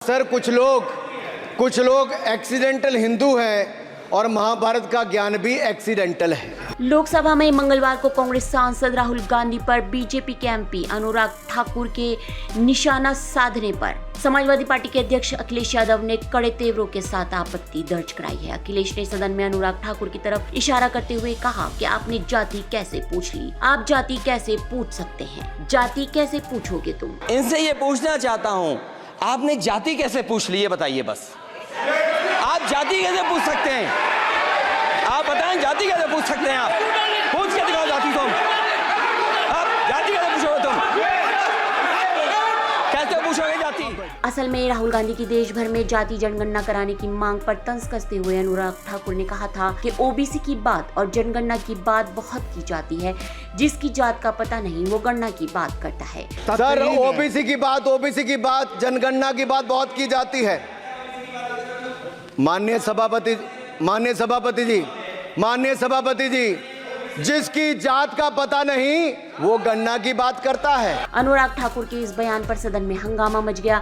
Sir कुछ लोग accidental Hindu हैं और महाभारत का ज्ञान भी एक्सीडेंटल है। लोकसभा में मंगलवार को कांग्रेस सांसद राहुल गांधी पर बीजेपी के एमपी अनुराग ठाकुर के निशाना साधने पर समाजवादी पार्टी के अध्यक्ष अखिलेश यादव ने कड़े तेवरों के साथ आपत्ति दर्ज कराई है। अखिलेश ने सदन में अनुराग ठाकुर की तरफ इशारा करते हुए कहा कि आपने जाति कैसे पूछ ली, आप जाति कैसे पूछ सकते हैं, जाति कैसे पूछोगे तुम। इनसे ये पूछना चाहता हूँ, आपने जाति कैसे पूछ ली, ये बताइए बस। आप जाति कैसे पूछ सकते हैं? आप बताएं, जाति कैसे पूछ सकते हैं? आप पूछ के दिखाओ जाति तुम। आप जाति कैसे पूछोगे तुम? कैसे पूछोगे जाति? असल में राहुल गांधी की देश भर में जाति जनगणना कराने की मांग पर तंज कसते हुए अनुराग ठाकुर ने कहा था कि ओबीसी की बात और जनगणना की बात बहुत की जाती है, जिसकी जात का पता नहीं वो गणना की बात करता है। सर ओबीसी की बात जनगणना की बात बहुत की जाती है। माननीय सभापति जी, जिसकी जात का पता नहीं वो गणना की बात करता है। अनुराग ठाकुर के इस बयान पर सदन में हंगामा मच गया।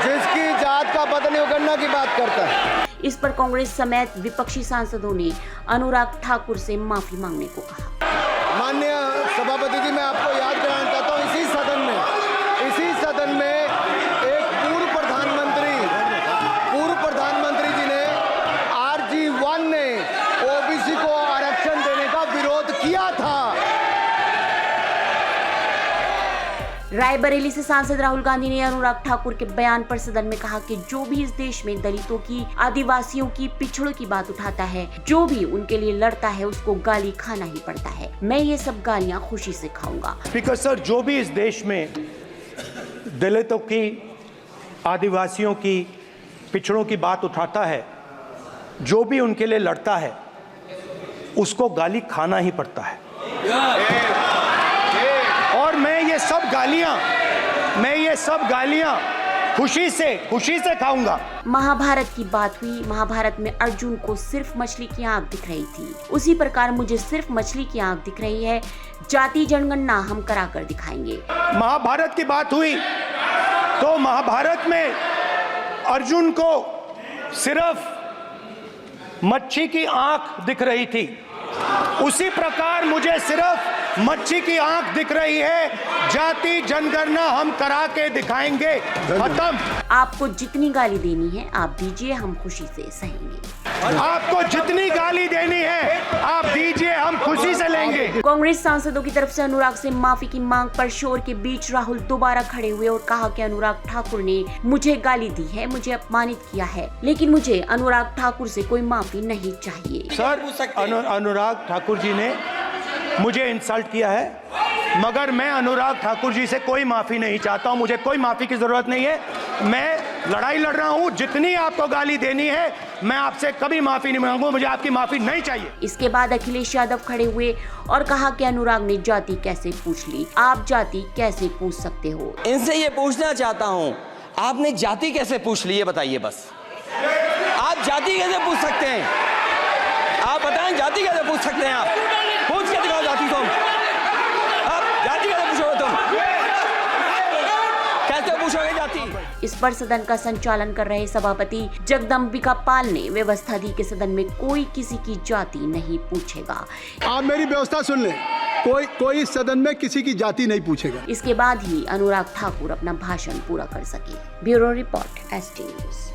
जिसकी जात का पता नहीं वो गणना की बात करता है। इस पर कांग्रेस समेत विपक्षी सांसदों ने अनुराग ठाकुर से माफी मांगने को कहा। माननीय सभापति जी, मैं आपको याद कराना चाहता हूँ, इसी सदन में एक पूर्व प्रधानमंत्री जी ने RG1 ने ओबीसी को आरक्षण देने का विरोध किया था। रायबरेली से सांसद राहुल गांधी ने अनुराग ठाकुर के बयान पर सदन में कहा कि जो भी इस देश में दलितों की, आदिवासियों की, पिछड़ों की बात उठाता है, जो भी उनके लिए लड़ता है, उसको गाली खाना ही पड़ता है। मैं ये सब गालियां खुशी से खाऊंगा। स्पीकर सर, जो भी इस देश में दलितों की, आदिवासियों की, पिछड़ों की बात उठाता है, जो भी उनके लिए लड़ता है, उसको गाली खाना ही पड़ता है। और मैं ये सब गालियां खुशी से खाऊंगा। महाभारत की बात हुई। महाभारत में अर्जुन को सिर्फ मछली की आंख दिख रही थी, उसी प्रकार मुझे सिर्फ मछली की आंख दिख रही है। जाति जनगणना हम करा कर दिखाएंगे। महाभारत की बात हुई तो महाभारत में अर्जुन को सिर्फ मच्छी की आंख दिख रही थी, उसी प्रकार मुझे सिर्फ मच्छी की आंख दिख रही है। जाति जनगणना हम करा के दिखाएंगे। खत्म। आपको जितनी गाली देनी है आप दीजिए, हम खुशी से सहेंगे। आपको जितनी गाली देनी है आप दीजिए, हम खुशी से लेंगे। कांग्रेस सांसदों की तरफ से अनुराग से माफी की मांग पर शोर के बीच राहुल दोबारा खड़े हुए और कहा कि अनुराग ठाकुर ने मुझे गाली दी है, मुझे अपमानित किया है, लेकिन मुझे अनुराग ठाकुर से कोई माफी नहीं चाहिए। सर, अनुराग ठाकुर जी ने मुझे इंसल्ट किया है, मगर मैं अनुराग ठाकुर जी से कोई माफी नहीं चाहता हूं। मुझे कोई माफी की जरूरत नहीं है। मैं लड़ाई लड़ रहा हूं। जितनी आपको गाली देनी है मैं आपसे कभी माफी नहीं मांगूंगा। मुझे आपकी माफी नहीं चाहिए। इसके बाद अखिलेश यादव खड़े हुए और कहा कि अनुराग ने जाति कैसे पूछ ली, आप जाति कैसे पूछ सकते हो। इनसे ये पूछना चाहता हूँ, आपने जाति कैसे पूछ ली, ये बताइए बस। आप जाति कैसे पूछ सकते हैं? आप बताएं, जाति कैसे पूछ सकते हैं? आप पूछ के दिखाओ जाति तुम। आप जाति कैसे पूछोगे तुम? कैसे पूछोगे जाति? इस पर सदन का संचालन कर रहे सभापति जगदम्बिका पाल ने व्यवस्था दी कि सदन में कोई किसी की जाति नहीं पूछेगा। आप मेरी व्यवस्था सुन लें, कोई सदन में किसी की जाति नहीं पूछेगा। इसके बाद ही अनुराग ठाकुर अपना भाषण पूरा कर सके। Bureau report, ST news.